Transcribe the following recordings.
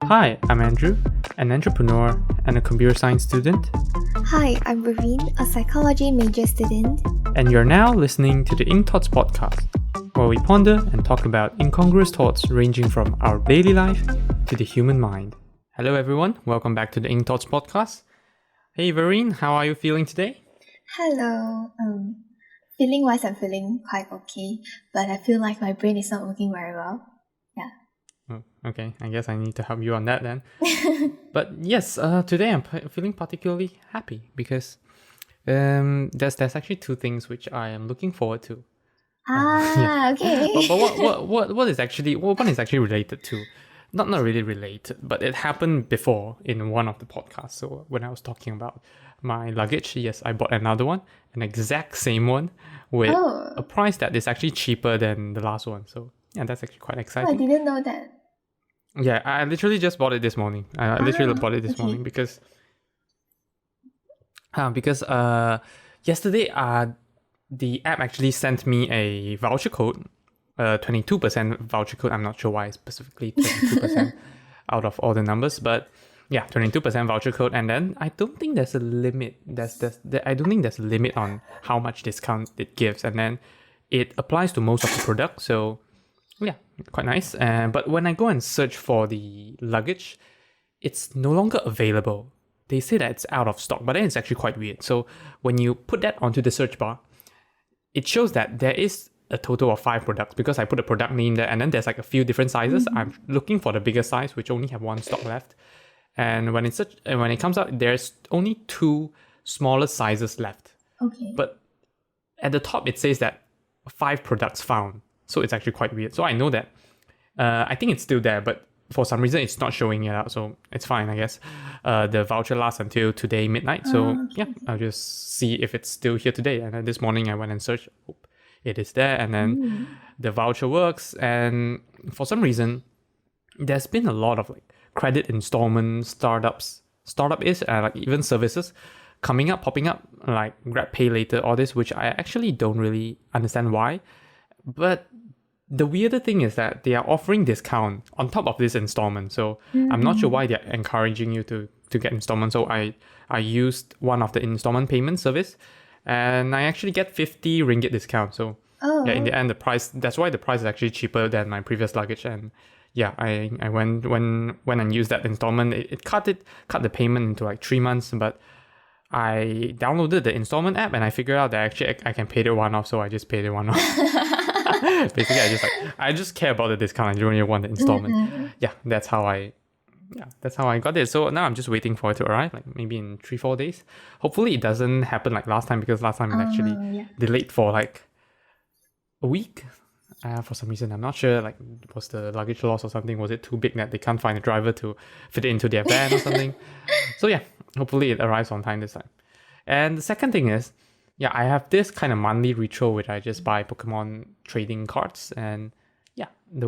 Hi, I'm Andrew, an entrepreneur and a computer science student, Hi, I'm Verene, a psychology major student. and you're now listening to the Ink Thoughts podcast, where we ponder and talk about incongruous thoughts ranging from our daily life to the human mind. Hello everyone, welcome back to the Ink Thoughts podcast. Hey Verene, how are you feeling today? Hello. Feeling-wise, I'm feeling quite okay, but I feel like my brain is not working very well. Yeah. Oh, okay, I guess I need to help you on that then. But yes, today I'm feeling particularly happy because there's actually two things which I am looking forward to. Okay. But what is actually one is actually related to, not really related, but it happened before in one of the podcasts. So when I was talking about my luggage, yes, I bought another one, an exact same one with a price that is actually cheaper than the last one. So yeah, that's actually quite I exciting. didn't know that. Yeah, I literally just bought it this morning. I literally bought it this morning because yesterday the app actually sent me a voucher code, 22% voucher code. I'm not sure why specifically 22% out of all the numbers, but yeah, 22% voucher code. And then I don't think there's a limit. I don't think there's a limit on how much discount it gives, and then it applies to most of the products. So yeah, quite nice. But when I go and search for the luggage, it's no longer available. They say that it's out of stock, but then it's actually quite weird. So when you put that onto the search bar, it shows that there is a total of 5 products because I put a product name there, and then there's like a few different sizes. I'm looking for the bigger size, which only have one stock left. And when it comes out, there's only 2 smaller sizes left. Okay. But at the top, it says that 5 products found. So it's actually quite weird. So I know that I think it's still there, but for some reason it's not showing it out. So it's fine, I guess. The voucher lasts until today midnight. So yeah, I'll just see if it's still here today. And then this morning I went and searched. It is there, and then the voucher works. And for some reason, there's been a lot of like credit installment startup-ish, like even services popping up, like Grab Pay Later, all this, which I actually don't really understand why. But the weirder thing is that they are offering discount on top of this installment. So I'm not sure why they're encouraging you to get installment. So I used one of the installment payment service, and I actually get 50 ringgit discount. So yeah, in the end, that's why the price is actually cheaper than my previous luggage. And yeah, I went and used that installment. It cut the payment into like 3 months, but I downloaded the installment app and I figured out that actually I can pay it one off. So I just paid it one off. Basically, I just care about the discount. I don't really want the installment. Yeah, that's how I got it. So now I'm just waiting for it to arrive, like maybe in 3-4 days. Hopefully it doesn't happen like last time, because last time it actually delayed for like a week. For some reason, I'm not sure, like, was the luggage lost or something? Was it too big that they can't find a driver to fit it into their van or something? So yeah, hopefully it arrives on time this time. And the second thing is, yeah, I have this kind of monthly ritual where I just buy Pokemon trading cards. And yeah, the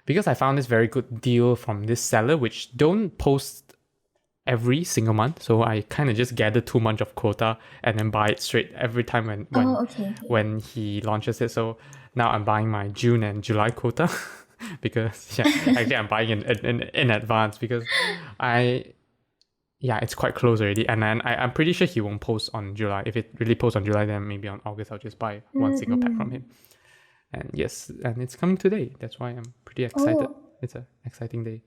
because I found this very good deal from this seller, which don't post every single month. So I kind of just gather 2 months of quota and then buy it straight every time when he launches it. So now I'm buying my June and July quota because actually I'm buying in advance because it's quite close already. And then I'm pretty sure he won't post on July. If it really posts on July, then maybe on August I'll just buy one single pack from him. And yes, and it's coming today. That's why I'm pretty excited. It's an exciting day.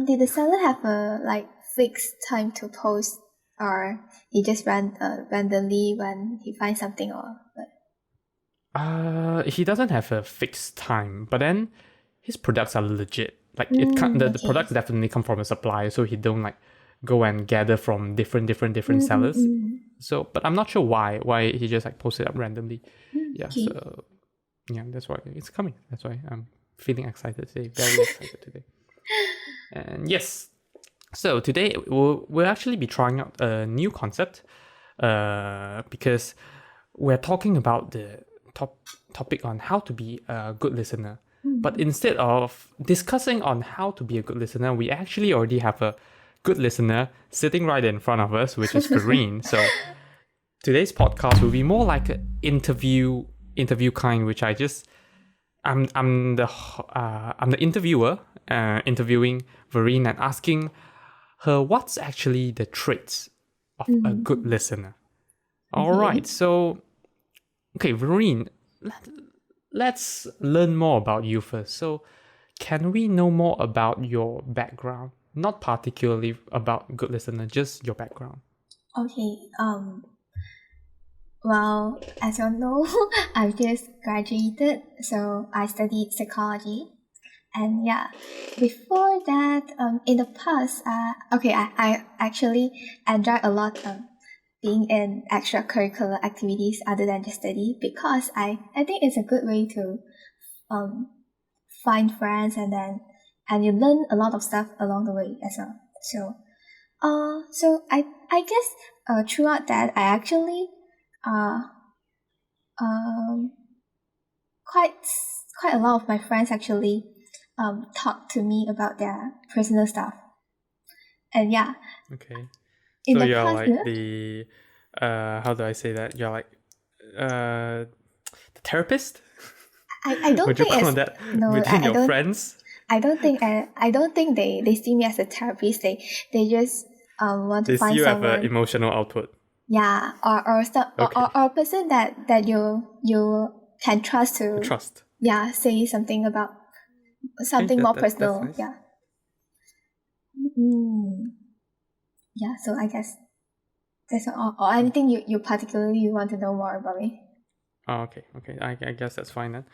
Did the seller have a fixed time to post, or he just randomly when he finds something, or what? He doesn't have a fixed time, but then his products are legit. Like the products definitely come from a supplier, so he don't like go and gather from different sellers. So, but I'm not sure why he just like post it up randomly. So yeah, that's why it's coming. That's why I'm feeling excited today, very excited today. And yes, so today we'll actually be trying out a new concept, because we're talking about the topic on how to be a good listener. But instead of discussing on how to be a good listener, we actually already have a good listener sitting right in front of us, which is Verene. So today's podcast will be more like an interview kind, which I just I'm the interviewer, interviewing Verene and asking her what's actually the traits of a good listener. All Okay. right, so okay, Verene, let's learn more about you first. So, can we know more about your background? Not particularly about good listener, just your background. Okay. Well, as you all know, I've just graduated, so I studied psychology. And yeah, before that, in the past, I actually enjoy a lot being in extracurricular activities other than just study, because I think it's a good way to um find friends, and you learn a lot of stuff along the way as well. So I guess throughout that, I actually uh um quite quite a lot of my friends actually talk to me about their personal stuff. And yeah, Okay. in So the you're past like year, the how do I say that? You're like the therapist? I don't Would you think call it's that no, within your friends? I don't think they see me as a therapist. They just want to They see find you have an someone, emotional output. yeah, Okay. or a person that you can trust I to, trust. yeah, say something about Okay, something more that's personal, nice. yeah. Mm. Yeah, so I guess that's all, or anything you particularly you want to know more about me. Oh, okay. I guess that's fine then.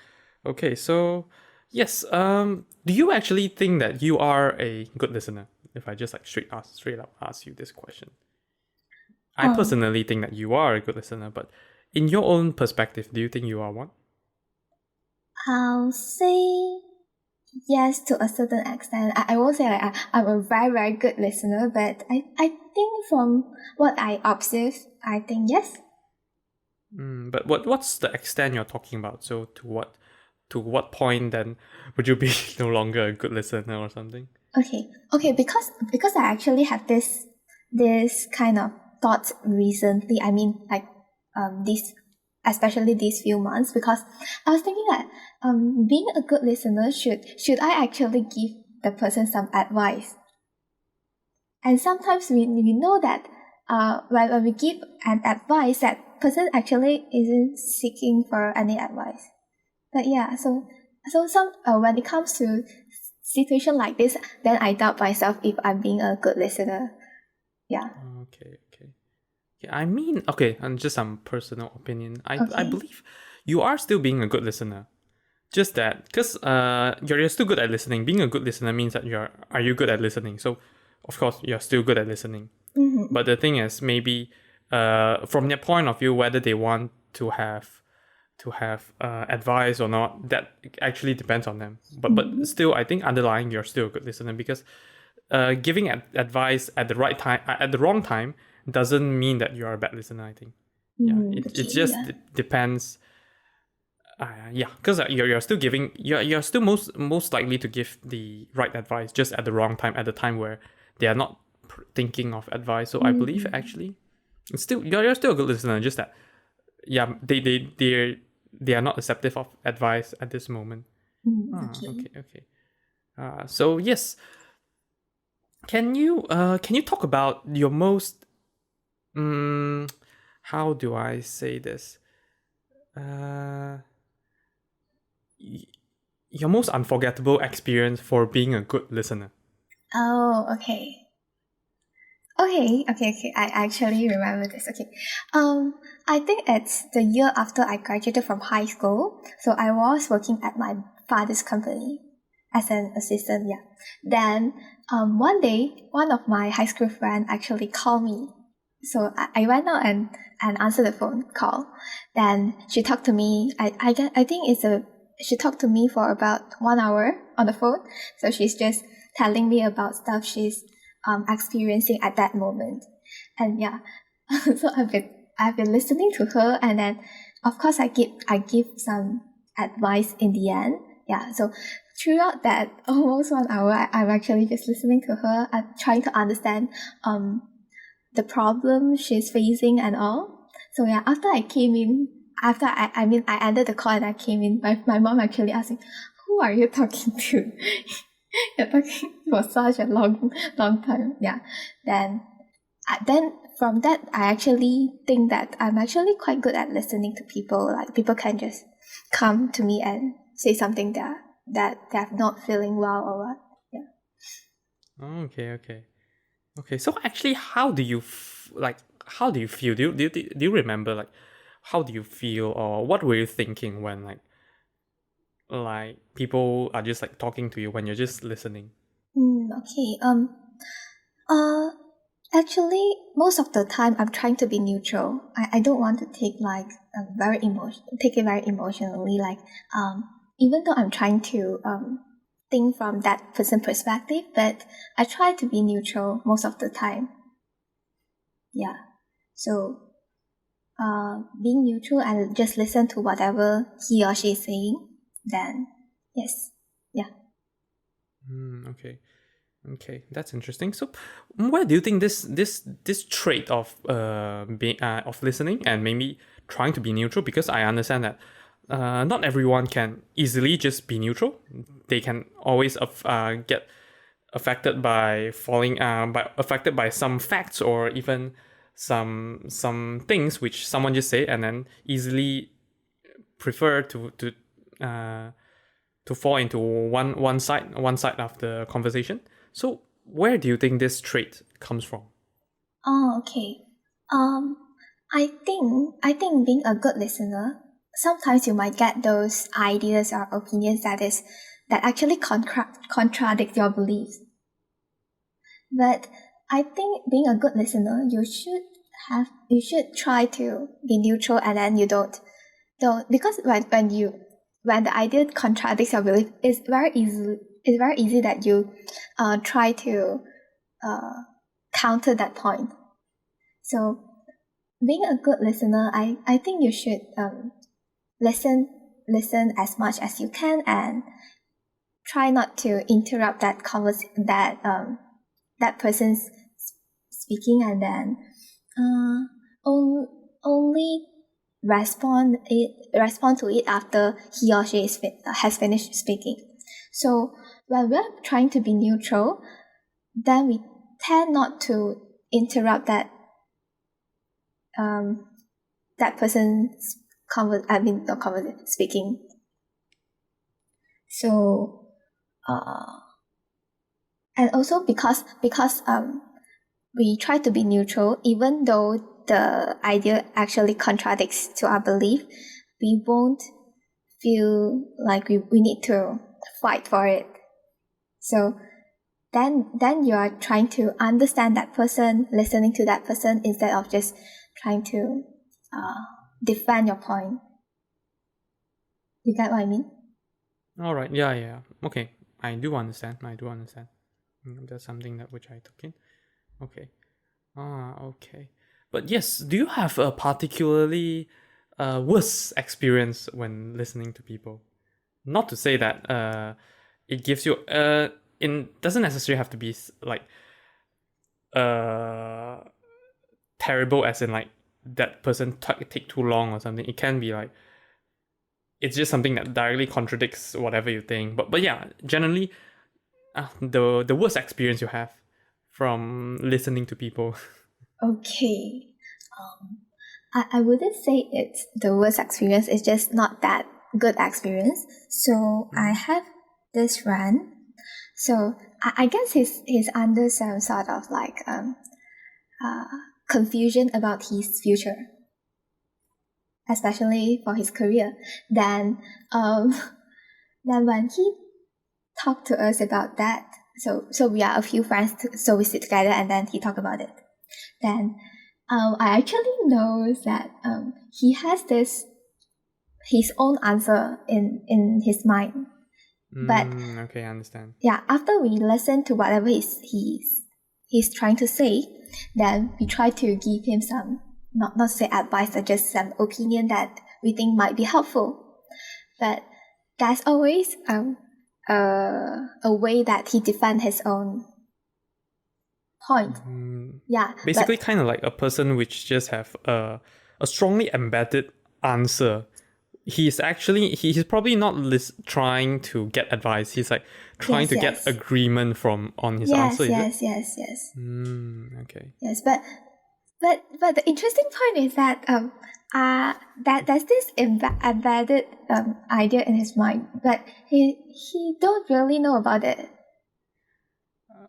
Okay, so yes, do you actually think that you are a good listener? If I just like straight up ask you this question. I Um, personally think that you are a good listener, but in your own perspective, do you think you are one? I'll say yes to a certain extent. I won't say like I'm a very, very good listener, but I think from what I observe, I think yes. But what's the extent you're talking about? So to what point then would you be no longer a good listener or something? Okay, because I actually had this kind of thought recently. I mean, like this, especially these few months, because I was thinking that being a good listener, should I actually give the person some advice? And sometimes we know that when we give an advice, that person actually isn't seeking for any advice. But yeah, so some when it comes to situation like this, then I doubt myself if I'm being a good listener. Yeah. Okay. Yeah, I mean, okay, and just some personal opinion. I Okay. believe you are still being a good listener. Just that, because you're still good at listening. Being a good listener means that are you good at listening? So, of course, you're still good at listening. Mm-hmm. But the thing is, maybe from their point of view, whether they want to have advice or not, that actually depends on them. But Mm-hmm. still, I think underlying you're still a good listener, because giving advice at the right time at the wrong time doesn't mean that you're a bad listener. I think, yeah, it Okay. just Yeah. depends. Yeah, because you're still giving you're still most likely to give the right advice just at the wrong time, at the time where they are not thinking of advice. So I believe Mm-hmm. actually it's still you're still a good listener. Just that, yeah, they are not receptive of advice at this moment. Okay. Okay. So yes, can you talk about your most how do I say this? Uh, y- your most unforgettable experience for being a good listener. Oh, okay. Okay. I actually remember this. Okay. I think it's the year after I graduated from high school. So I was working at my father's company as an assistant. Yeah. Then one day, one of my high school friends actually called me. So I went out and answered the phone call. Then she talked to me. I think she talked to me for about 1 hour on the phone. So she's just telling me about stuff she's experiencing at that moment. And yeah, so I've been listening to her, and then of course I give some advice in the end. Yeah, so throughout that almost 1 hour, I'm actually just listening to her and trying to understand um the problem she's facing and all. So yeah, after I came in after I ended the call and I came in, my mom actually asked me, who are you talking to? You're talking for such a long time. Yeah. Then from that, I actually think that I'm actually quite good at listening to people. Like people can just come to me and say something that they're not feeling well or what. Yeah. Okay. So actually, how do you how do you feel? Do you remember like how do you feel or what were you thinking when like people are just like talking to you when you're just listening? Okay. Uh, Actually, most of the time I'm trying to be neutral. I don't want to take take it very emotionally. Like even though I'm trying to think from that person's perspective, but I try to be neutral most of the time. Yeah. So being neutral and just listen to whatever he or she is saying, then yes. Yeah. Okay, that's interesting. So, where do you think this trait of being of listening and maybe trying to be neutral? Because I understand that not everyone can easily just be neutral. They can always get affected by affected by some facts or even some things which someone just say and then easily prefer to fall into one side of the conversation. So where do you think this trait comes from? Oh, okay. Um, I think being a good listener, sometimes you might get those ideas or opinions that actually contradict your beliefs. But I think being a good listener, you should try to be neutral, and then you don't because when the idea contradicts your belief, it's very easy that you try to counter that point. So being a good listener, I think you should listen as much as you can and try not to interrupt that person's speaking, and then only respond to it after he or she has finished speaking. So when we're trying to be neutral, then we tend not to interrupt that person's speaking. So and also because we try to be neutral, even though the idea actually contradicts to our belief, we won't feel like we need to fight for it. So then you are trying to understand that person, listening to that person instead of just trying to defend your point. You get what I mean? All right. Yeah. Okay. I do understand. That's something that which I took in. Okay. Okay. But yes, do you have a particularly worse experience when listening to people? Not to say that it gives you it doesn't necessarily have to be like terrible as in like that person take too long or something. It can be like it's just something that directly contradicts whatever you think. But yeah, generally, the worst experience you have from listening to people. Okay. I wouldn't say it's the worst experience. It's just not that good experience. So I have this friend. So I guess he's under some sort of like confusion about his future, especially for his career. Then then when he talked to us about that, so we are a few friends, so we sit together and then he talked about it. Then I actually know that he has his own answer in his mind. But okay, I understand. yeah, after we listen to whatever he's trying to say, then we try to give him some not say advice, but just some opinion that we think might be helpful. But there's always a way that he defends his own point. Yeah. Basically, kind of like a person which just have a strongly embedded answer. He's probably not trying to get advice. He's like trying to get agreement on his answer. Yes. Okay. Yes, but the interesting point is that that there's this embedded idea in his mind, but he don't really know about it.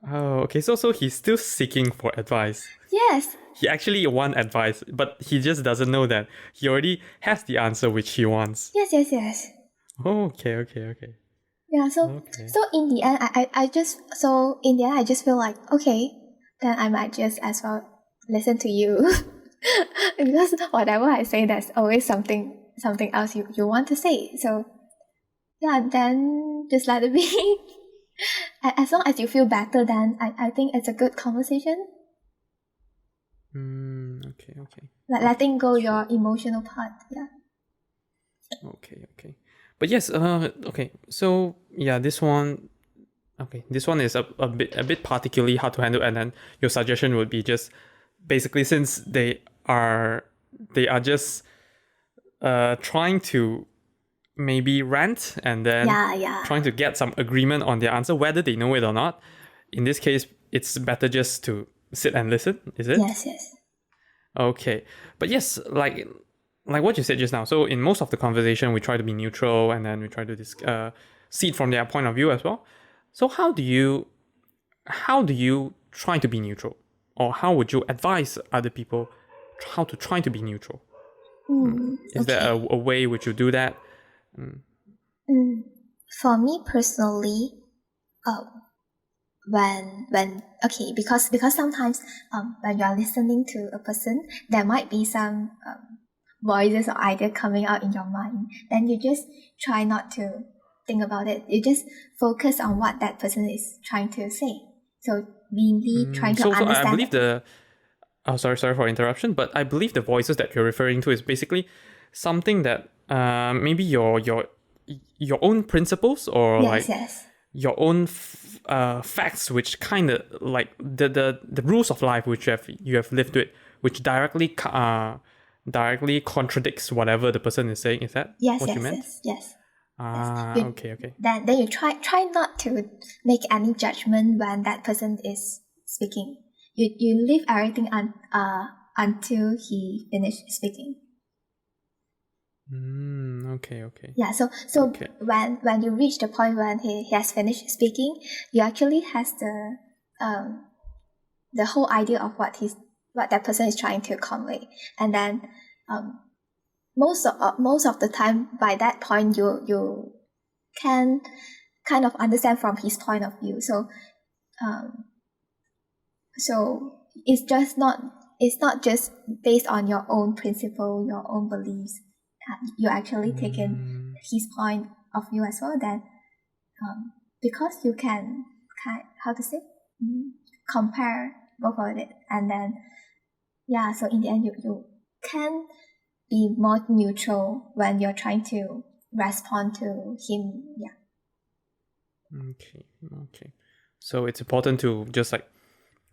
Oh, okay. So he's still seeking for advice. Yes. He actually wants advice, but he just doesn't know that he already has the answer which he wants. Yes. Oh, okay. Yeah. So in the end, I just feel like, okay, then I might just as well listen to you. Because whatever I say, there's always something else you want to say. So yeah, then just let it be. As long as you feel better, then I think it's a good conversation. Okay. Like letting go your emotional part. Yeah. Okay. But yes, okay. So yeah, this one is a bit particularly hard to handle, and then your suggestion would be just basically, since they are just trying to maybe rant and then trying to get some agreement on their answer, whether they know it or not. In this case, it's better just to sit and listen, is it? Yes. Okay. But yes, like what you said just now. So in most of the conversation, we try to be neutral, and then we try to see it from their point of view as well. So how do you try to be neutral? Or how would you advise other people how to try to be neutral? Is there a way which you do that? For me personally, because sometimes when you're listening to a person, there might be some voices or ideas coming out in your mind. Then you just try not to think about it. You just focus on what that person is trying to say. So really trying to understand. So I believe sorry for interruption, but I believe the voices that you're referring to is basically something that maybe your own principles, or your own facts, which kind of like the rules of life which you have lived with, which directly contradicts whatever the person is saying. Is that what you meant? Yes. Okay. Then you try not to make any judgment when that person is speaking. You leave everything until he finished speaking. Okay. Yeah. So when you reach the point when he has finished speaking, you actually has the whole idea of what that person is trying to convey, and then most of the time by that point you can kind of understand from his point of view. So it's not just based on your own principle, your own beliefs. You actually taken his point of view as well. Then because you can compare both of it, and then so in the end you can be more neutral when you're trying to respond to him. Okay. So it's important to just like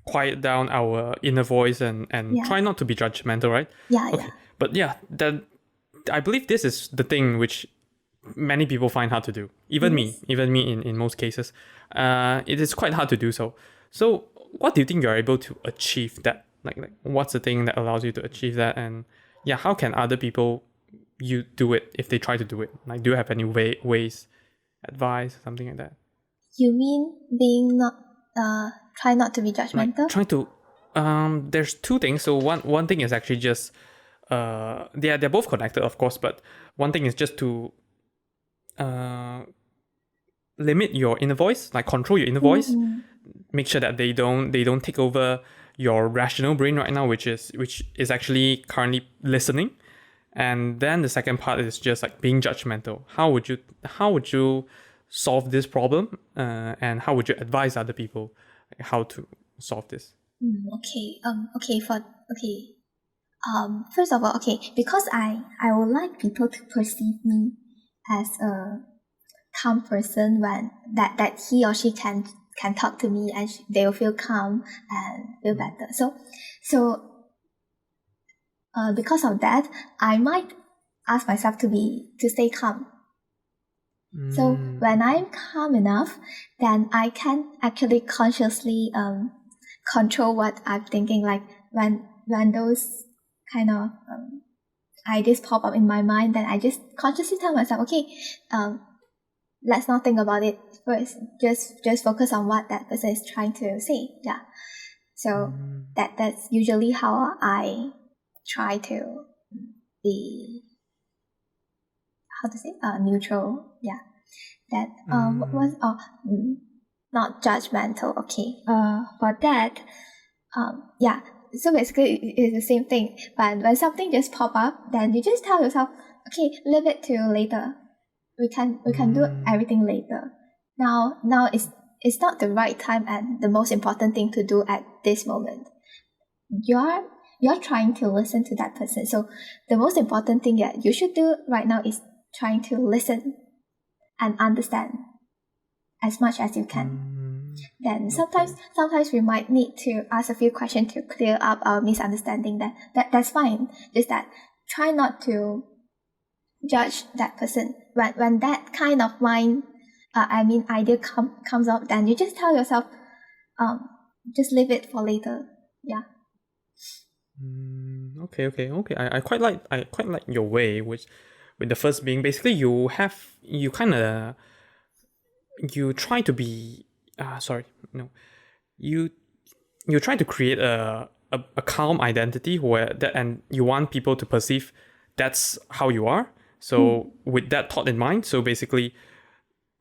quiet down our inner voice and try not to be judgmental, right? Yeah. But I believe this is the thing which many people find hard to do. Even me in most cases. It is quite hard to do so. So what do you think you're able to achieve that? Like what's the thing that allows you to achieve that? And how can other people do it if they try to do it? Like, do you have any ways, advice, something like that? You mean being try not to be judgmental? Like, try to there's two things. So one thing is actually just they're both connected, of course, but one thing is just to limit your inner voice, like control your inner voice. Make sure that they don't take over your rational brain right now, which is actually currently listening. And then the second part is just like being judgmental. How would you solve this problem, and how would you advise other people how to solve this? First of all, because I would like people to perceive me as a calm person, when that he or she can talk to me and they will feel calm and feel better. So because of that, I might ask myself to stay calm. So when I'm calm enough, then I can actually consciously control what I'm thinking. Like when those kind of ideas pop up in my mind, then I just consciously tell myself, okay, let's not think about it first. Just focus on what that person is trying to say. Yeah. So that's usually how I try to be, how to say, neutral. Yeah. That what was not judgmental. Okay. For that, yeah. So basically, it's the same thing. But when something just pop up, then you just tell yourself, okay, leave it till later. We can do everything later. Now it's not the right time and the most important thing to do at this moment. You're trying to listen to that person. So the most important thing that you should do right now is trying to listen and understand as much as you can. Then sometimes we might need to ask a few questions to clear up our misunderstanding. That's fine. Just that try not to judge that person. When that kind of idea comes up, then you just tell yourself, just leave it for later. Yeah. Okay. I quite like your way, which with the first being basically you try to be you try to create a calm identity where that, and you want people to perceive that's how you are. So with that thought in mind, so basically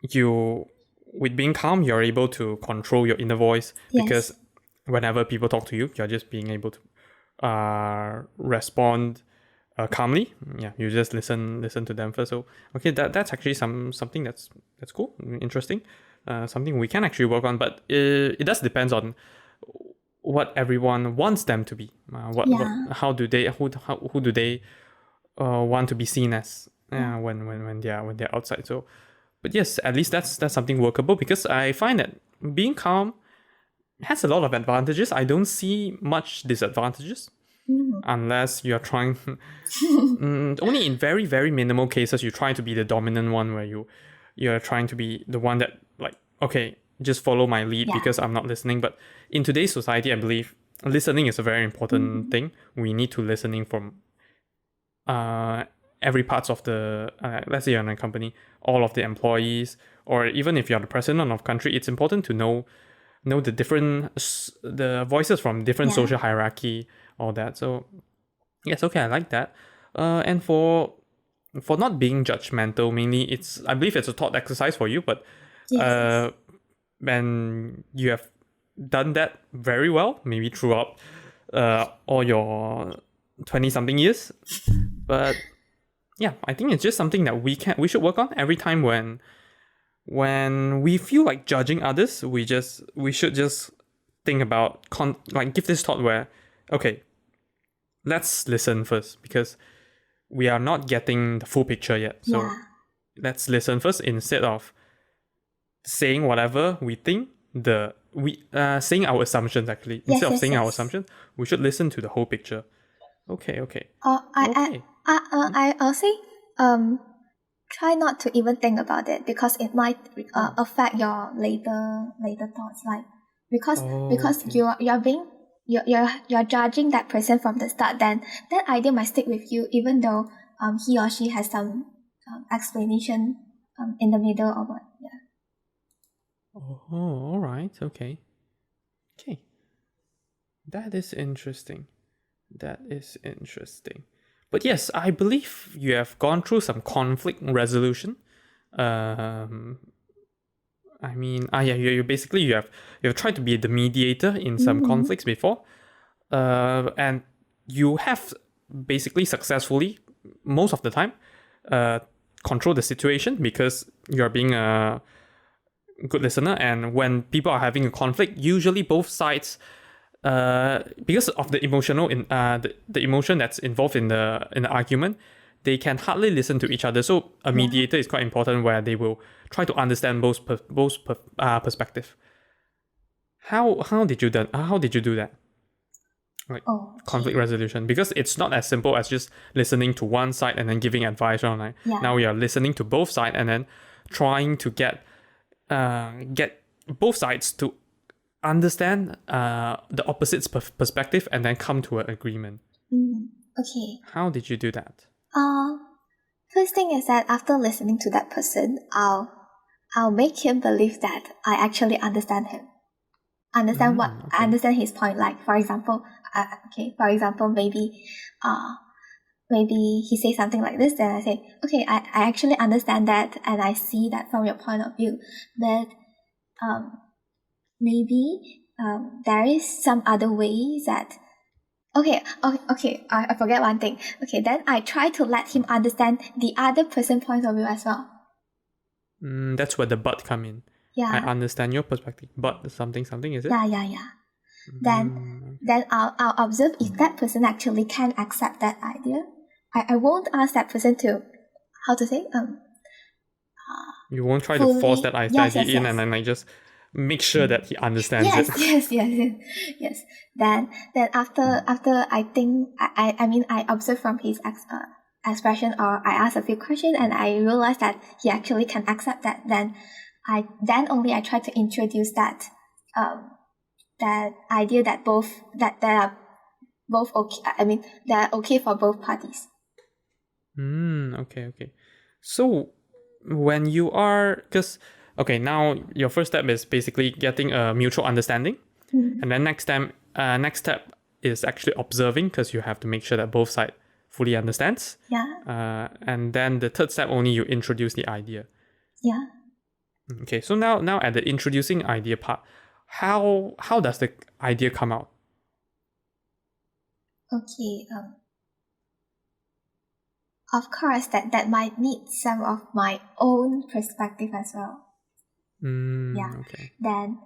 with being calm, you're able to control your inner voice, because whenever people talk to you, you're just being able to respond calmly. Yeah, you just listen to them first. So okay, that's actually something that's cool, interesting, something we can actually work on. But it does depends on what everyone wants them to be. How do they who do they want to be seen as when they're outside. So, but yes, at least that's something workable, because I find that being calm has a lot of advantages. I don't see much disadvantages. Unless you're trying only in very, very minimal cases you try to be the dominant one, where you're trying to be the one that, like, okay, just follow my lead because I'm not listening. But in today's society, I believe listening is a very important thing. We need to listening from every parts of the let's say you're in a company, all of the employees, or even if you're the president of a country, it's important to know the voices from different social hierarchy, all that. So yes, okay, I like that. And for not being judgmental, mainly I believe it's a thought exercise for you, but when you have done that very well, maybe throughout all your 20 something years. But yeah, I think it's just something that we should work on every time when we feel like judging others. We should just think about give this thought where, okay, let's listen first, because we are not getting the full picture yet. So let's listen first instead of saying whatever we think saying our assumptions. Actually, instead of saying our assumptions, we should listen to the whole picture. Okay. I'll say try not to even think about it, because it might affect your later thoughts. Like because you're judging that person from the start, then that idea might stick with you, even though he or she has some explanation in the middle or what. Oh, all right. Okay. That is interesting. But yes, I believe you have gone through some conflict resolution. You basically you have tried to be the mediator in some conflicts before, and you have basically successfully, most of the time, control the situation, because you're being a good listener. And when people are having a conflict, usually both sides, because of the the emotion that's involved in the argument, they can hardly listen to each other. So a mediator is quite important, where they will try to understand both perspective. How did you do that? like Oh, okay. conflict resolution, because it's not as simple as just listening to one side and then giving advice. Right? Like, Yeah. now we are listening to both sides and then trying to get both sides to understand the opposite's perspective and then come to an agreement. Okay. How did you do that? First thing is that after listening to that person, I'll make him believe that I actually understand him. Understand his point. Like, for example, maybe he says something like this, then I say, okay, I actually understand that, and I see that from your point of view, but maybe there is some other ways that, I forget one thing. Okay, then I try to let him understand the other person's point of view as well. That's where the but come in. Yeah. I understand your perspective, but something, is it? Yeah. Then I'll observe if that person actually can accept that idea. I won't ask that person to, how to say, you won't try to force that idea in and then like just make sure that he understands it. Yes. Then after I think I observe from his expression, or I ask a few questions and I realize that he actually can accept that. Then only I try to introduce that that idea that are both okay. I mean, they're okay for both parties. Okay. So when you are, because now your first step is basically getting a mutual understanding, and then next step is actually observing, because you have to make sure that both sides fully understands. Yeah. And then the third step, only you introduce the idea. Yeah. Okay, so now at the introducing idea part, how does the idea come out? Okay. Of course, that might need some of my own perspective as well. Yeah. Okay. Then,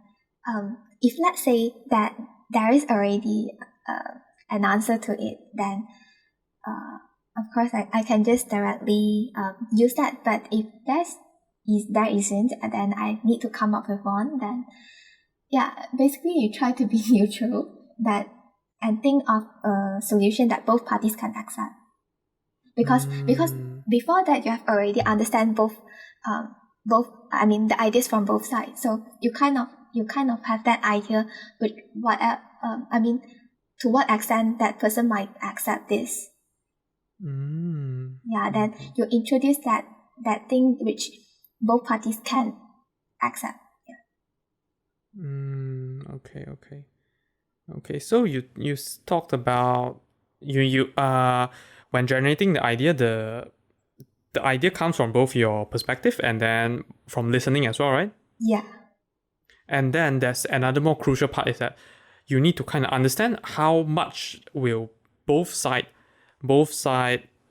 if let's say that there is already an answer to it, then of course I can just directly use that. But if there isn't, then I need to come up with one. Then, yeah, basically you try to be neutral and think of a solution that both parties can accept. Because before that you have already understand both the ideas from both sides. So you kind of have that idea with to what extent that person might accept this. Yeah, then you introduce that thing which both parties can accept. Okay. So you talked about you when generating the idea, the idea comes from both your perspective and then from listening as well, right? Yeah. And then there's another more crucial part, is that you need to kind of understand how much will both side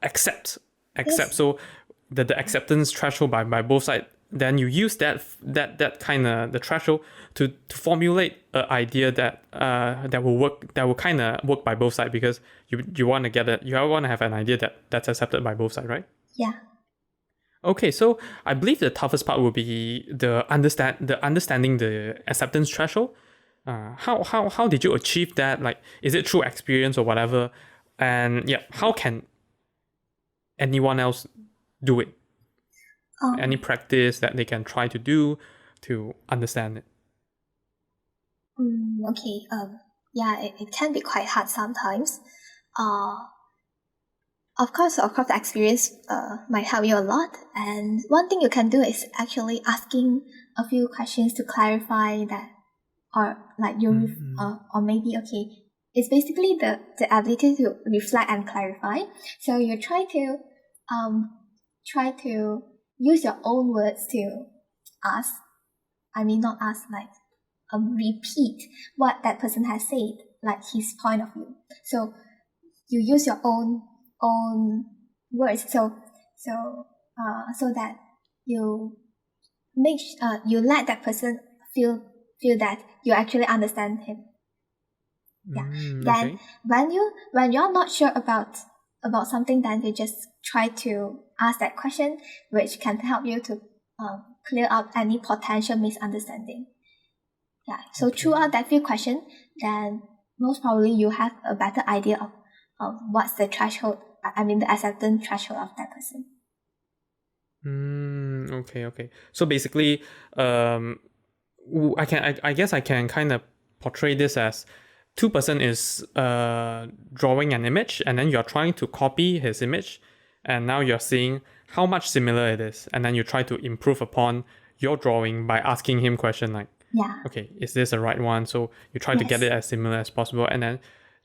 accept. Yes. So the acceptance threshold by both sides, then you use that kind of the threshold to formulate an idea that will work, that will kind of work by both sides, because you want to have an idea that's accepted by both sides, right? Yeah. Okay, so I believe the toughest part will be the understanding the acceptance threshold. How did you achieve that? Like, is it through experience or whatever? And yeah, how can anyone else do it? Any practice that they can try to do to understand it? Okay. Yeah, it can be quite hard sometimes. Of course, the experience might help you a lot. And one thing you can do is actually asking a few questions to clarify that, or like or maybe it's basically the ability to reflect and clarify. So you try to use your own words to ask. Not ask, like repeat what that person has said, like his point of view. So you use your own words, so that you you let that person feel that you actually understand him. Yeah. Then when you're not sure about something, then you just try to ask that question, which can help you to clear up any potential misunderstanding. Yeah. So throughout that few questions, then most probably you have a better idea of what's the threshold, the acceptance threshold of that person. Okay. So basically, I guess I can kind of portray this as two person is drawing an image, and then you're trying to copy his image, and now you're seeing how much similar it is, and then you try to improve upon your drawing by asking him question like, Yeah. okay, is this the right one? So you try to get it as similar as possible, and then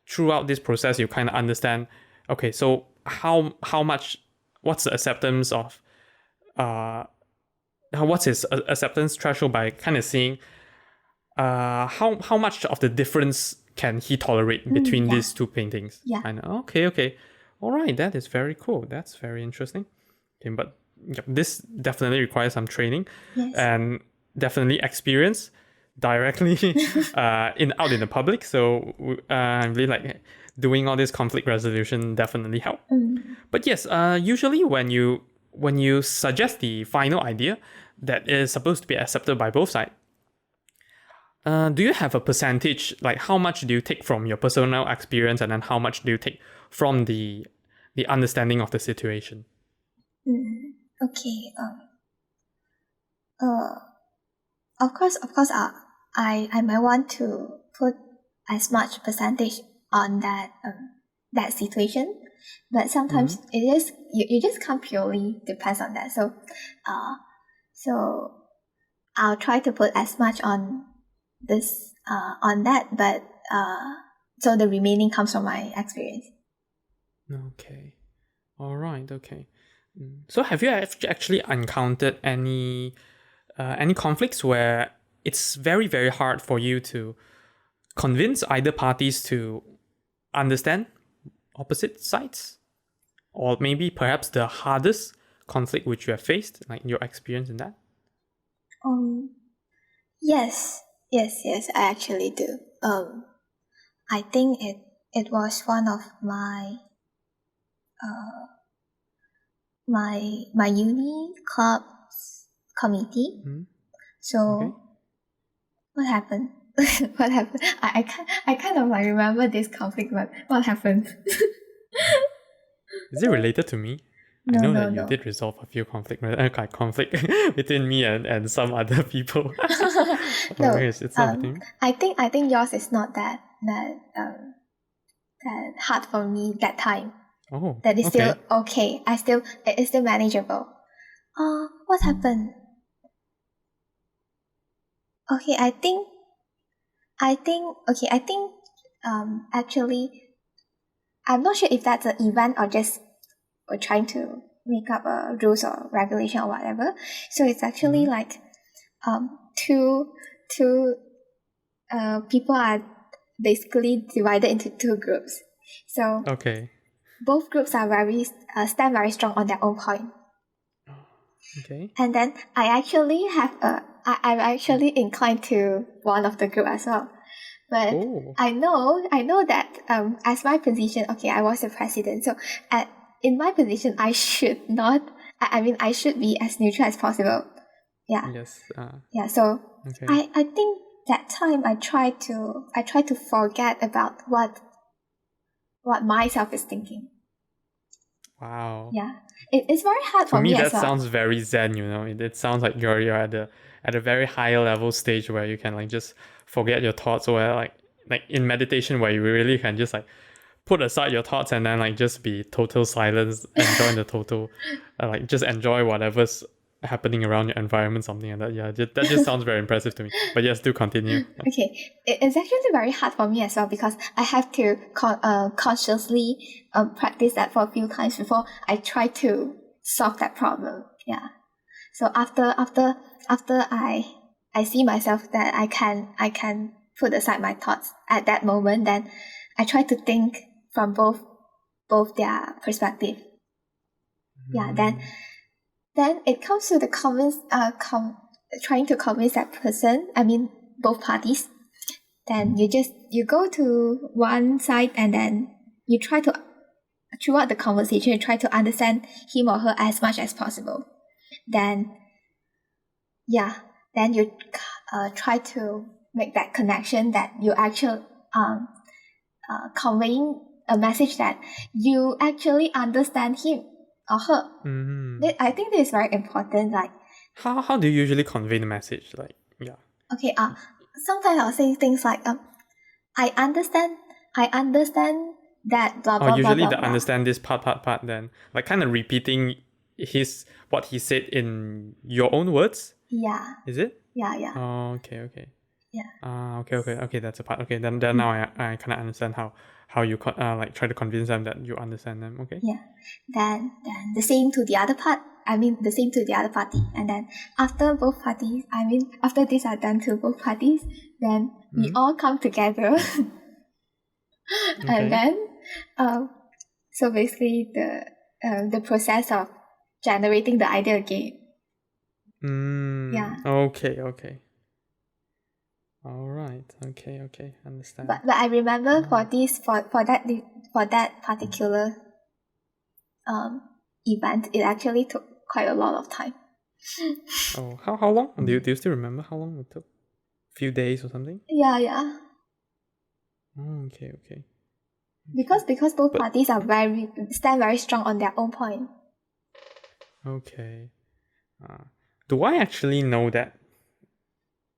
throughout this process you kind of understand, okay, so how much, what's the acceptance of what's his acceptance threshold, by kind of seeing how much of the difference can he tolerate between these two paintings. Yeah. I know. Okay. All right, that is very cool. That's very interesting. Okay, but this definitely requires some training and definitely experience directly out in the public. So I'm really like doing all this conflict resolution definitely help. But yes, usually when you suggest the final idea that is supposed to be accepted by both sides, do you have a percentage, like how much do you take from your personal experience, and then how much do you take from the understanding of the situation? Okay. Of course. I might want to put as much percentage on that that situation, but sometimes it is you just can't purely depends on that. So I'll try to put as much on this on that, but so the remaining comes from my experience. Okay. All right. Okay. So have you actually encountered any conflicts where it's very, very hard for you to convince either parties to understand opposite sides? Or maybe perhaps the hardest conflict which you have faced, like your experience in that? Yes, I actually do. I think it was one of my my uni club's committee. So what happened? What happened? I kind of like remember this conflict, but what happened? Is it related to me? I know that you did resolve a few conflict between me and some other people. No, it's not between me. I think yours is not that hard for me that time. Oh, that is still okay. It is still manageable. What happened? Okay, I think actually, I'm not sure if that's an event or just we're trying to make up a rules or regulation or whatever. So it's actually like two people are basically divided into two groups. So both groups are stand very strong on their own point. Okay. And then I actually I'm actually inclined to one of the group as well. But I know that as my position, okay, I was the president. So in my position, I should not. I should be as neutral as possible. Yeah. Yes. Yeah. So I think that time I try to forget about what myself is thinking. Wow. Yeah. It's very hard for me as well. That sounds very zen, you know. It sounds like you're at a very higher level stage where you can like just forget your thoughts, or like in meditation where you really can just like put aside your thoughts and then like just be total silence, enjoy the total like just enjoy whatever's happening around your environment, something like that. Yeah, that just sounds very impressive to me. But yes, do continue. Okay, it's actually very hard for me as well, because I have to consciously practice that for a few times before I try to solve that problem. Yeah. So after I see myself that I can put aside my thoughts at that moment, then I try to think from both their perspective. Yeah. Then it comes to the trying to convince that person, both parties. Then you go to one side, and then you try to, throughout the conversation, you try to understand him or her as much as possible. Then you try to make that connection that you actually conveying a message that you actually understand him or her. I think this is very important. Like, how do you usually convey the message? Like, yeah. Okay. Sometimes I'll say things like, I understand that blah blah Usually blah the blah. understand this part, then like kind of repeating what he said in your own words. Yeah. Is it? Yeah. Oh, okay. Yeah. Okay. That's a part. Okay, then now I kind of understand how you like try to convince them that you understand them. Okay. Yeah. Then the same to the other part. The same to the other party. And then after both parties, after these are done to both parties, then we all come together. And then, so basically the process of generating the idea again. Yeah. Okay. All right. Okay. Understand. But I remember for that particular event, it actually took quite a lot of time. Oh, how long? Do you still remember how long it took? Few days or something? Yeah. Oh, okay. Because both parties stand very strong on their own point. Okay. Do I actually know that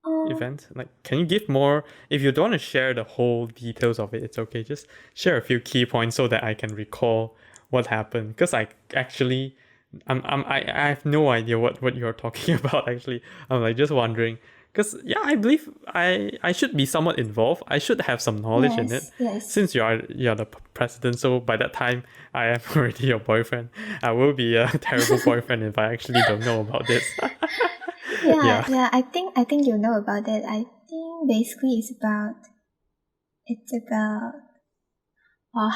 event? Like, can you give more? If you don't want to share the whole details of it, it's okay. Just share a few key points so that I can recall what happened. Because I actually, I have no idea what you're talking about. Actually, I'm like just wondering. Because I believe I should be somewhat involved. I should have some knowledge in it. Yes. Since you're the president, so by that time I am already your boyfriend. I will be a terrible boyfriend if I actually don't know about this. Yeah. I think you know about it. I think basically it's about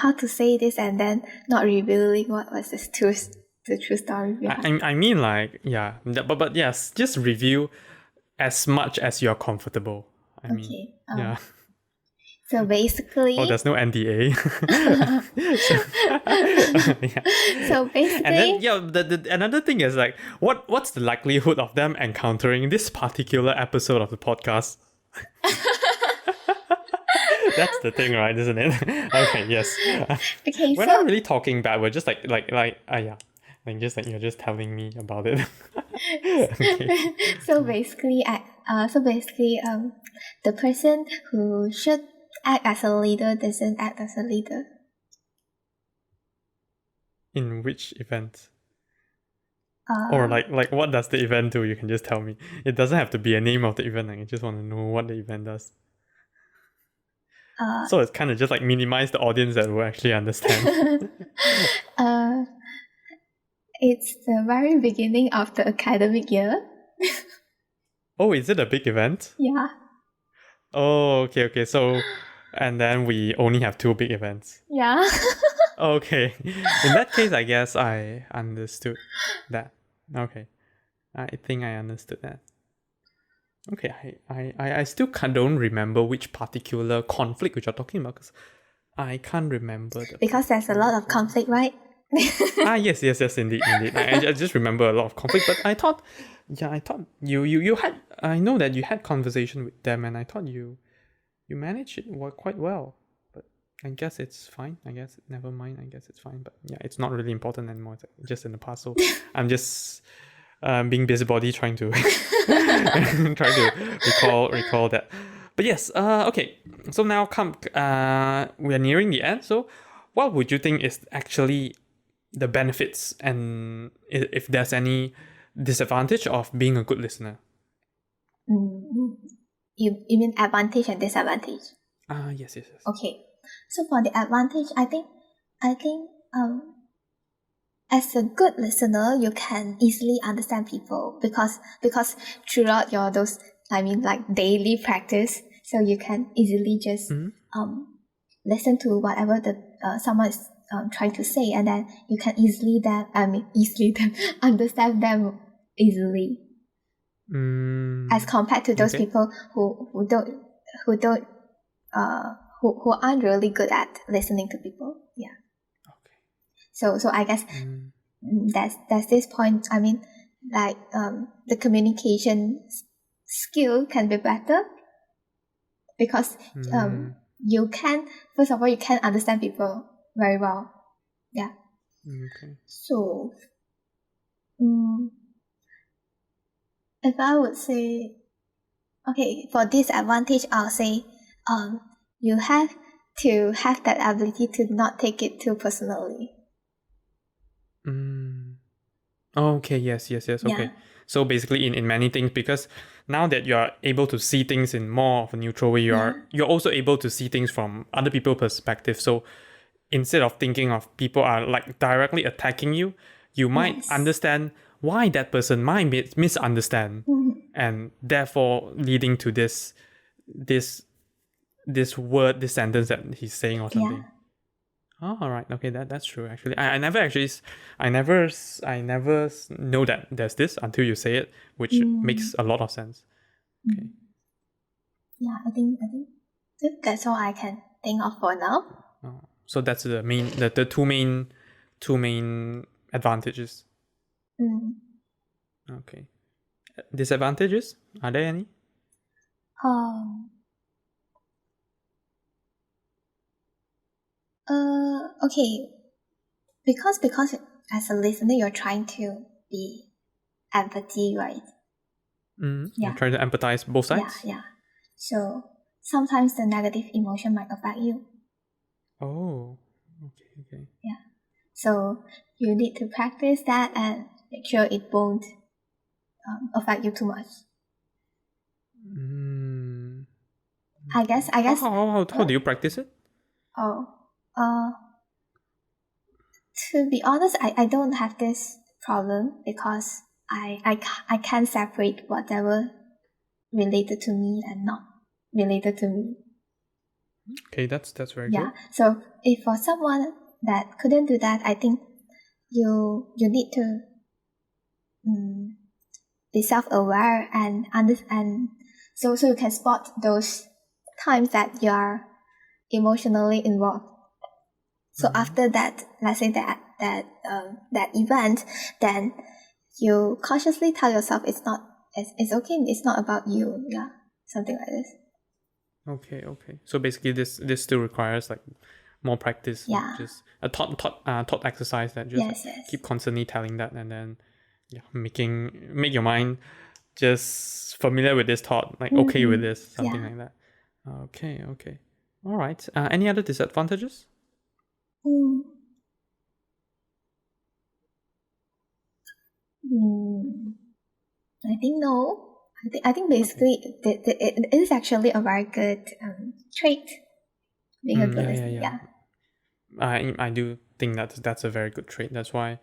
how to say this and then not revealing what was the true story behind. I mean, like, but yes, just review as much as you're comfortable. I mean, yeah. So basically, there's no NDA. So basically, and then the another thing is like, what's the likelihood of them encountering this particular episode of the podcast? That's the thing, right? Isn't it? Okay, yes. Okay, we're not really talking bad. We're just like just like you're just telling me about it. Okay. So basically, the person who should act as a leader doesn't act as a leader. In which event? Or like what does the event do? You can just tell me. It doesn't have to be a name of the event. I just want to know what the event does. So it's kind of just like minimize the audience that will actually understand. It's the very beginning of the academic year. Oh, is it a big event? Yeah. Oh, okay. So, and then we only have 2 big events. Yeah. Okay. In that case, I guess I understood that. Okay. I think I understood that. Okay, I still don't remember which particular conflict which you're talking about because I can't remember. Because there's a lot of conflict, right? Yes, indeed. I just remember a lot of conflict, but I thought you had, I know that you had conversation with them and I thought you managed it quite well. But I guess it's fine. I guess, never mind. I guess it's fine. But yeah, it's not really important anymore. It's just in the past. So I'm just being busybody trying to recall that. But yes, okay. So now we are nearing the end. So what would you think is actually the benefits and if there's any disadvantage of being a good listener? You mean advantage and disadvantage? Yes. Okay. So for the advantage, I think as a good listener, you can easily understand people because throughout your daily practice, so you can easily just listen to whatever someone is trying to say, and then you can easily understand them easily. As compared to those people who aren't really good at listening to people. Yeah. Okay. So I guess that's this point. I mean, the communication skill can be better because you can, first of all, you can understand people very well. Yeah. Okay. So, if I would say, okay, for disadvantage, I'll say, you have to have that ability to not take it too personally. Okay, yes. Okay. Yeah. So basically in many things, because now that you are able to see things in more of a neutral way, you're also able to see things from other people's perspective. So instead of thinking of people are like directly attacking you, you might Yes. understand why that person might misunderstand, and therefore leading to this word, this sentence that he's saying or something. Yeah. Oh, all right. Okay, that's true. Actually, I never actually, I never know that there's this until you say it, which makes a lot of sense. Okay. Yeah, I think that's all I can think of for now. Oh, so that's the two main advantages. Okay. Disadvantages? Are there any? Okay, because as a listener, you're trying to be empathy, right? You're trying to empathize both sides? Yeah. So sometimes the negative emotion might affect you. Oh, okay. Yeah. So you need to practice that and make sure it won't affect you too much. I guess. How do you practice it? To be honest, I don't have this problem because I can separate whatever related to me and not related to me. Okay, that's very good. So if for someone that couldn't do that, I think you need to be self-aware and understand, so you can spot those times that you are emotionally involved. So after that, let's say that event, then you consciously tell yourself it's okay, it's not about you. Yeah, something like this. Okay. So basically, this still requires like more practice. Yeah. Just a thought exercise that just keep constantly telling that, and then make your mind just familiar with this thought, like okay with this, something like that. Okay. All right. Any other disadvantages? I think no. I think basically it is actually a very good trait. Being a good listener. Yeah. I do think that's a very good trait. That's why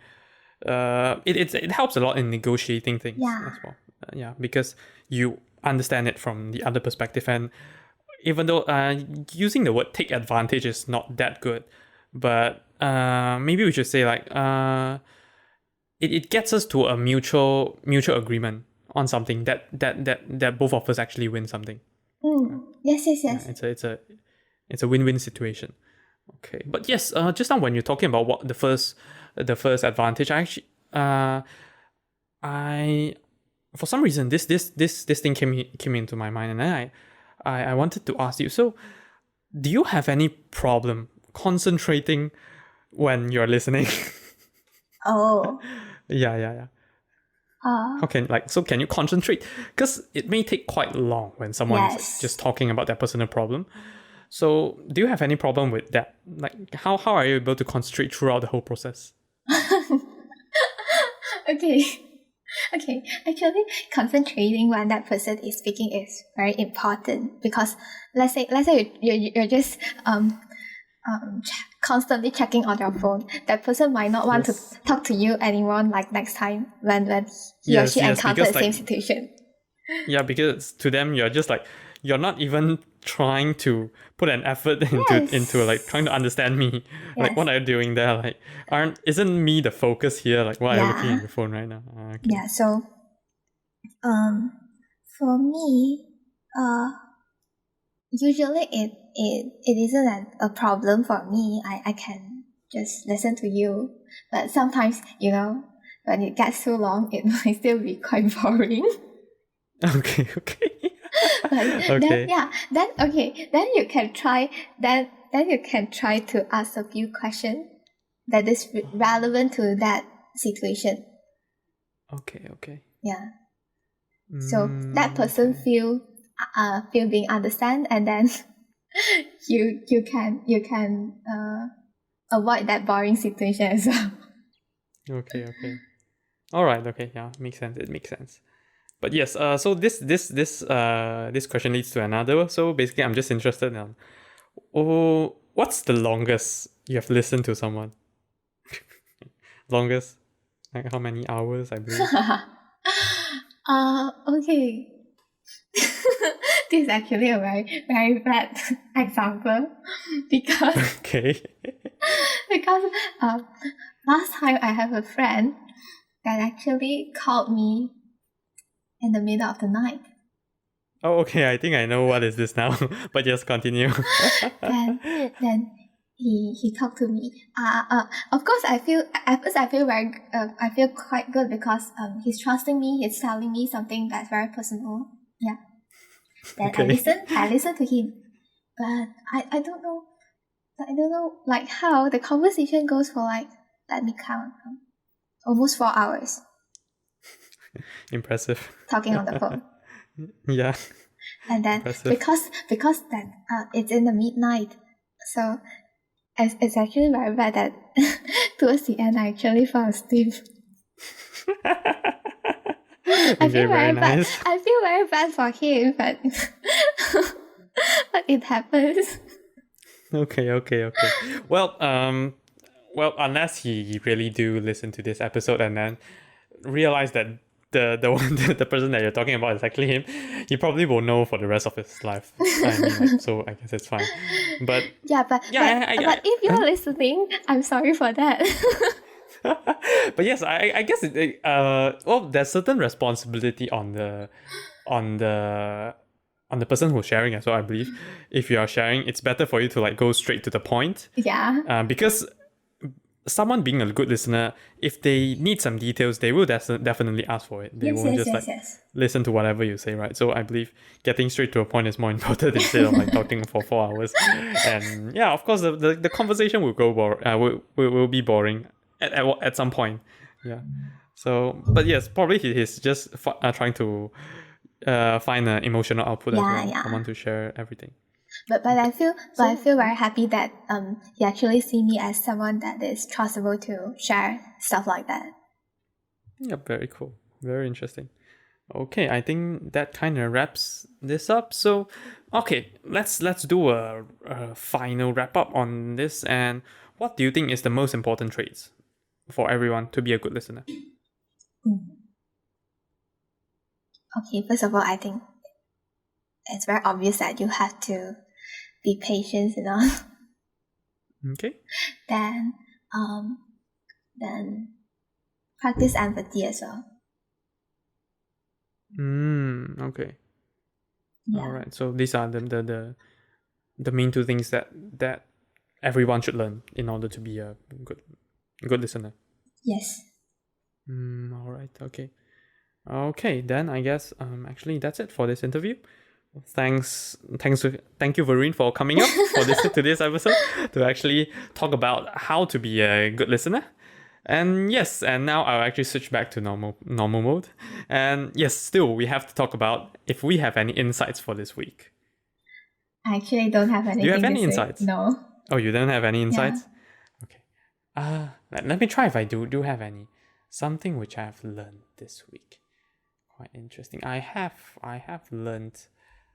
it helps a lot in negotiating things as well. Because you understand it from the other perspective, and even though using the word take advantage is not that good, but maybe we should say like it gets us to a mutual agreement on something that both of us actually win something. Yes. It's a win-win situation. Okay, but yes, just now when you're talking about what the first advantage, I for some reason this thing came into my mind, and then I wanted to ask you. So, do you have any problem concentrating when you're listening? Oh. Yeah. Can you concentrate? Because it may take quite long when someone is like, just talking about their personal problem. So, do you have any problem with that? Like, how are you able to concentrate throughout the whole process? Okay. Actually, concentrating when that person is speaking is very important because let's say you're just constantly checking on your phone. That person might not want to talk to you anymore. Like next time when he or she encounters the same situation. Yeah, because to them you're just like you're not even trying to put an effort into like trying to understand me. Like what are you doing there? Like isn't me the focus here? Like why are you looking at your phone right now? Okay. Yeah, so for me, usually it isn't a problem for me. I can just listen to you. But sometimes, when it gets too long, it might still be quite boring. Okay. But Okay. then you can try to ask a few questions that is relevant to that situation. Okay. Yeah. So that person Okay. feel being understand, and then you can avoid that boring situation as well. Okay. All right. Okay. Yeah, makes sense. It makes sense. But yes. So this question leads to another. So basically, I'm just interested in. What's the longest you have listened to someone? Longest, like how many hours? I believe. Okay. This is actually a very bad example because Okay. because last time I have a friend that actually called me in the middle of the night. Oh, okay. I think I know what is this now. But just continue. Then he talked to me. Of course, at first I feel quite good because he's trusting me. He's telling me something that's very personal. Yeah. Then Okay. I listen to him, but I don't know. I don't know like how the conversation goes for like, let me count, almost 4 hours Impressive. talking on the phone. Yeah. And then Impressive. because that it's in the midnight, so it's actually very bad that towards the end I actually fell asleep. I Okay, feel very very bad. nice. I feel very bad for him, but but it happens. Okay. Well, unless he really do listen to this episode and then realize that the one the person that you're talking about is actually him, he probably will know for the rest of his life. I mean, like, so I guess it's fine. But Yeah, but if you're listening, I'm sorry for that. but yes, I guess well, there's certain responsibility on the person who's sharing as well. I believe if you are sharing, it's better for you to like go straight to the point. Yeah. Because someone being a good listener, if they need some details, they will definitely ask for it. They won't just like Yes. listen to whatever you say, right? So I believe getting straight to a point is more important instead of like talking for 4 hours. And yeah, of course, the conversation will go will be boring at some point. Yeah. So, but yes, probably he's just trying to find an emotional output as well. Yeah. Someone to share everything. But I feel very happy that he actually see me as someone that is trustable to share stuff like that. Yeah, very cool. Very interesting. Okay, I think that kind of wraps this up. So, okay, let's do a final wrap up on this. And what do you think is the most important traits for everyone to be a good listener? Okay, first of all, I think it's very obvious that you have to be patient, Okay. Then practice empathy as well. Okay. Yeah. All right. So these are the main two things that everyone should learn in order to be a good listener. Yes. All right. Okay. Okay, then I guess actually that's it for this interview. Thank you, Verene, for coming up for today's episode to actually talk about how to be a good listener. And yes, and now I'll actually switch back to normal mode. And yes, still we have to talk about if we have any insights for this week. I actually don't have anything. Do you have any to insights? Say. No. Oh, you don't have any insights? Yeah. Okay. Let me try if I do have any. Something which I have learned this week. Quite interesting. I have learned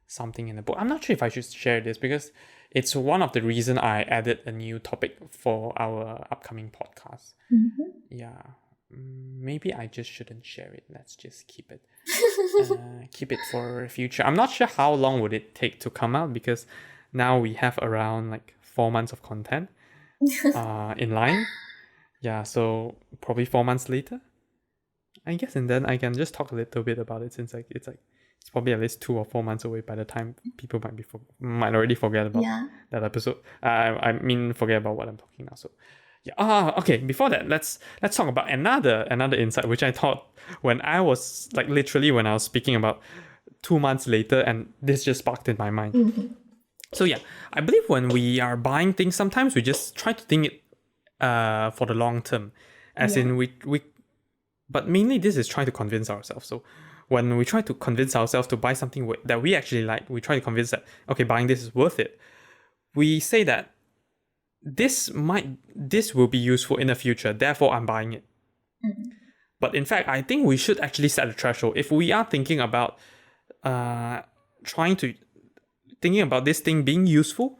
something in the book. I'm not sure if I should share this because it's one of the reason I added a new topic for our upcoming podcast. Mm-hmm. Yeah, maybe I just shouldn't share it. Let's just keep it keep it for future. I'm not sure how long would it take to come out because now we have around like 4 months of content in line. Yeah, so probably 4 months later, I guess, and then I can just talk a little bit about it since it's probably at least 2 or 4 months away by the time people might already forget about that episode. I mean, forget about what I'm talking now. So yeah. Okay. Before that, let's talk about another insight which I thought when I was like literally when I was speaking about 2 months later, and this just sparked in my mind. So yeah, I believe when we are buying things, sometimes we just try to think it for the long term, as in we. But mainly this is trying to convince ourselves. So when we try to convince ourselves to buy something that we actually like, we try to convince that, okay, buying this is worth it. We say that this will be useful in the future, therefore I'm buying it. But in fact, I think we should actually set a threshold. If we are thinking about thinking about this thing being useful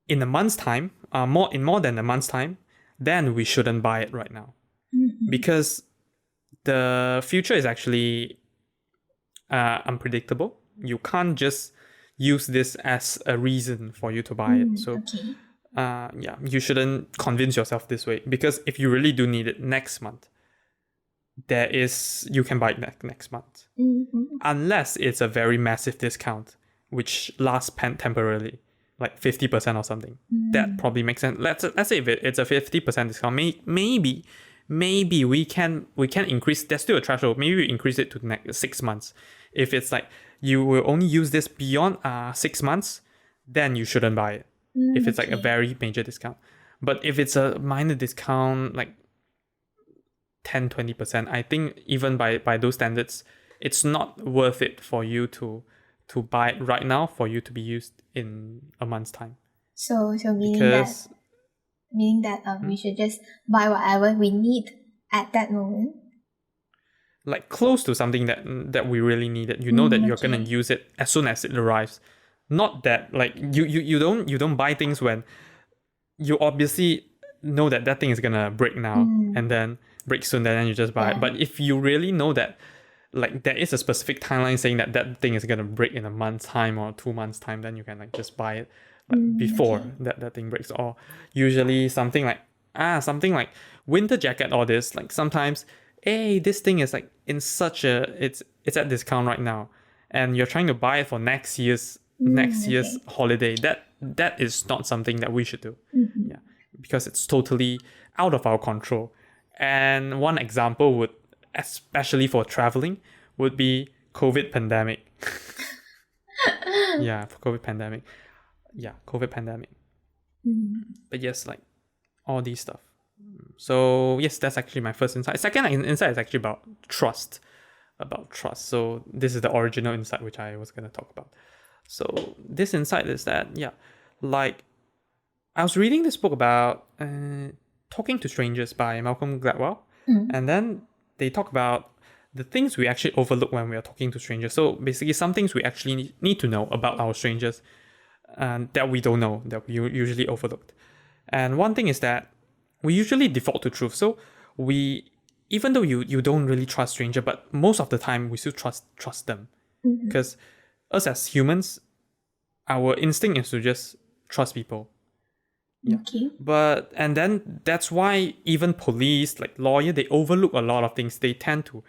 in a month's time, more than a month's time, then we shouldn't buy it right now. Because the future is actually unpredictable. You can't just use this as a reason for you to buy it. So you shouldn't convince yourself this way, because if you really do need it next month, you can buy it next month. Unless it's a very massive discount which lasts temporarily, like 50% or something. That probably makes sense. Let's say if it's a 50% discount, maybe we can increase. There's still a threshold. Maybe we increase it to the next 6 months. If it's like you will only use this beyond 6 months, then you shouldn't buy it. If it's like a very major discount. But if it's a minor discount, like 10-20%, I think even by those standards, it's not worth it for you to buy it right now, for you to be used in a month's time. So meaning that we should just buy whatever we need at that moment. Like close to something that we really need it. You know that you're gonna use it as soon as it arrives. Not that like you don't buy things when you obviously know that thing is gonna break now and then break soon, then you just buy it. But if you really know that like there is a specific timeline saying that thing is gonna break in a month's time or 2 months time, then you can like just buy it before that thing breaks. Or usually something like winter jacket, or this, like sometimes, hey, this thing is like in such a it's at discount right now, and you're trying to buy it for next year's holiday. That is not something that we should do. Because it's totally out of our control. And one example would, especially for traveling, would be COVID pandemic. COVID pandemic. But yes, like all these stuff. So yes, that's actually my first insight. Second insight is actually about trust. So this is the original insight which I was going to talk about. So this insight is that, like I was reading this book about Talking to Strangers by Malcolm Gladwell. And then they talk about the things we actually overlook when we are talking to strangers. So basically some things we actually need to know about our strangers that we don't know, that we usually overlooked. And one thing is that we usually default to truth. So even though you don't really trust stranger, but most of the time we still trust them. Because us as humans, our instinct is to just trust people. And then that's why even police, like lawyer, they overlook a lot of things. They tend to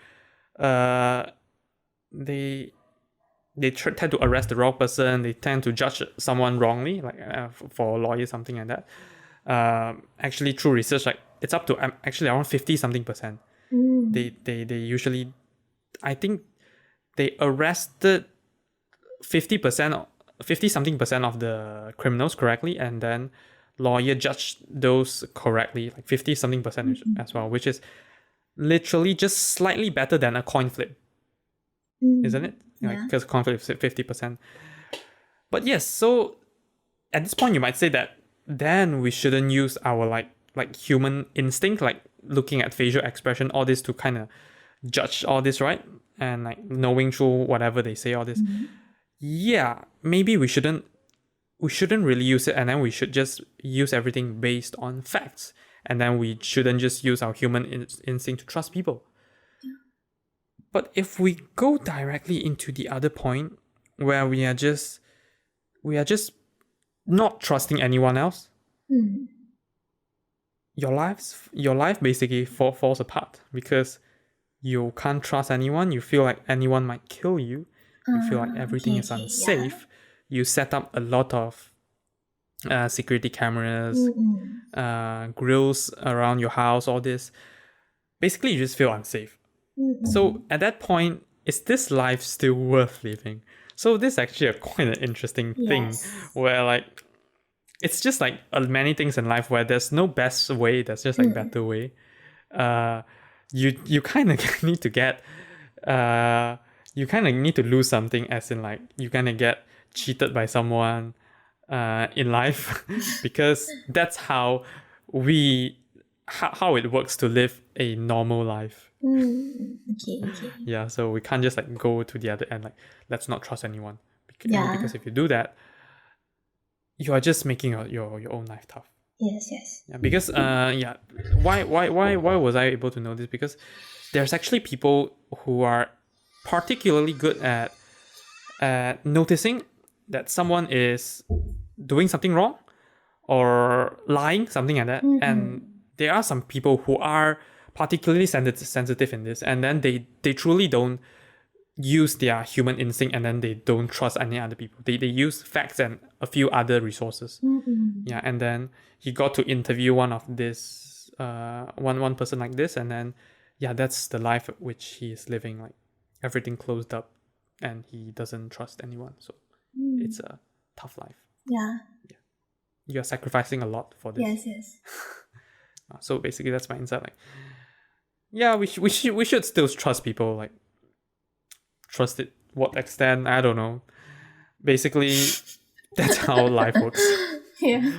they tend to arrest the wrong person. They tend to judge someone wrongly, like for a lawyer, something like that. Actually, through research, like it's up to actually around 50-something%. They usually, I think they arrested 50-something% of the criminals correctly, and then lawyer judged those correctly, like 50-something% as well, which is literally just slightly better than a coin flip, isn't it? Because coin flip is 50%. But yes, so at this point you might say that then we shouldn't use our like human instinct, like looking at facial expression, all this, to kind of judge all this, right? And like knowing through whatever they say, all this. Maybe we shouldn't really use it, and then we should just use everything based on facts, and then we shouldn't just use our human instinct to trust people. But if we go directly into the other point, where we are just not trusting anyone else, your life basically falls apart, because you can't trust anyone. You feel like anyone might kill you. You feel like everything is unsafe. You set up a lot of security cameras, grills around your house, all this. Basically, you just feel unsafe. So at that point, is this life still worth living? So this is actually quite an interesting thing where like it's just like many things in life where there's no best way, there's just like better way. You kind of need to get you kind of need to lose something, as in like you kind of get cheated by someone in life because that's how how it works to live a normal life. Okay. Yeah, so we can't just like go to the other end, like let's not trust anyone because if you do that, you are just making your own life tough. Yes. Yeah, because why was I able to know this? Because there's actually people who are particularly good at noticing that someone is doing something wrong or lying, something like that. And there are some people who are particularly sensitive in this, and then they truly don't use their human instinct, and then they don't trust any other people. They use facts and a few other resources. Yeah, and then he got to interview one of this one person like this, and then that's the life which he is living, like everything closed up and he doesn't trust anyone. So it's a tough life. Yeah. You're sacrificing a lot for this. Yes. So basically that's my insight. Like we should still trust people, like trust it what extent, I don't know. Basically that's how life works. Yeah.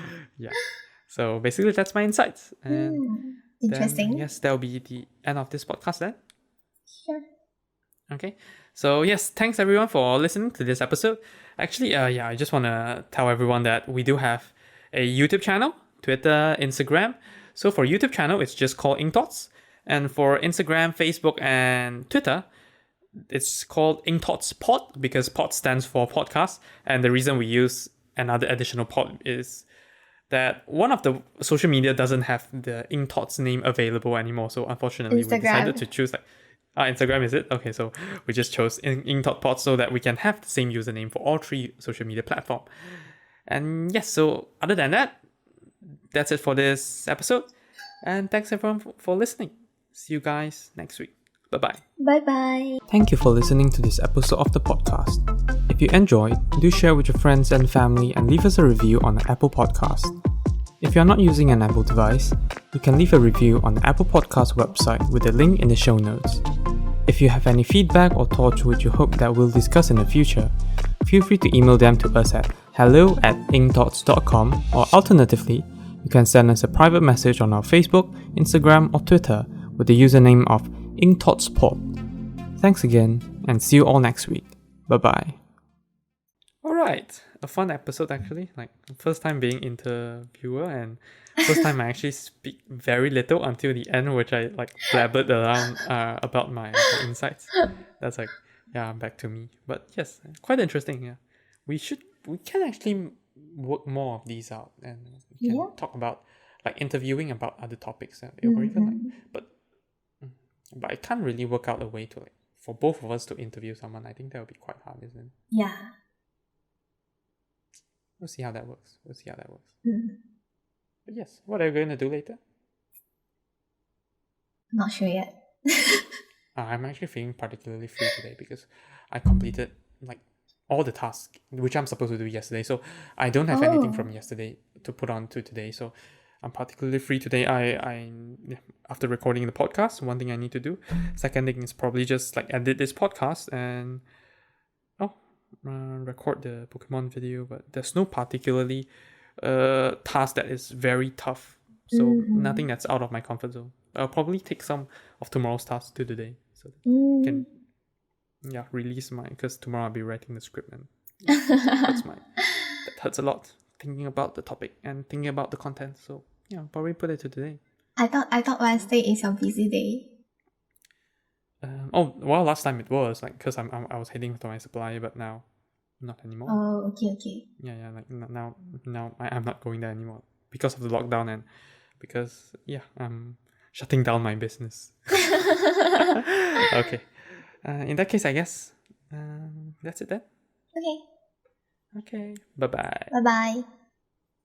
So basically that's my insights. And interesting. then, yes, that'll be the end of this podcast then. Sure. Okay, so yes, thanks everyone for listening to this episode. Actually, I just want to tell everyone that we do have a YouTube channel, Twitter, Instagram. So for YouTube channel, it's just called Ink Thoughts, and for Instagram, Facebook, and Twitter, it's called Ink Thoughts Pod, because pod stands for podcast, and the reason we use another additional pod is that one of the social media doesn't have the Ink Thoughts name available anymore. So unfortunately, we decided to choose like Instagram, is it? Okay, so we just chose Ink Thought Pod so that we can have the same username for all three social media platforms. And yes, so other than that, that's it for this episode. And thanks everyone for listening. See you guys next week. Bye-bye. Bye-bye. Thank you for listening to this episode of the podcast. If you enjoyed, do share with your friends and family and leave us a review on the Apple Podcast. If you're not using an Apple device, you can leave a review on the Apple Podcast website with the link in the show notes. If you have any feedback or thoughts which you hope that we'll discuss in the future, feel free to email them to us at hello@inkthoughts.com, or alternatively, you can send us a private message on our Facebook, Instagram, or Twitter with the username of incthoughtspod. Thanks again, and see you all next week. Bye-bye. Alright, a fun episode actually. Like, first time being interviewer, and first time I actually speak very little until the end, which I like blabbered around about my insights. That's like, back to me. But yes, quite interesting. Yeah, we can actually work more of these out, and we can talk about like interviewing about other topics, or even like, but I can't really work out a way to like for both of us to interview someone. I think that would be quite hard, isn't it? Yeah. We'll see how that works. But yes, what are you going to do later? Not sure yet. I'm actually feeling particularly free today because I completed like all the tasks which I'm supposed to do yesterday. So I don't have anything from yesterday to put on to today. So I'm particularly free today. I after recording the podcast, one thing I need to do. Second thing is probably just like edit this podcast and record the Pokemon video. But there's no particularly task that is very tough. So nothing that's out of my comfort zone. I'll probably take some of tomorrow's tasks to today, so that I can release my, because tomorrow I'll be writing the script, and that hurts a lot thinking about the topic and thinking about the content. So I'll probably put it to today. I thought Wednesday is your busy day. Last time it was like, because I was heading to my supplier, but now not anymore. Oh, okay. Like now I'm not going there anymore because of the lockdown, and because I'm shutting down my business. Okay. In that case, I guess that's it then. Okay. Bye-bye. Bye-bye.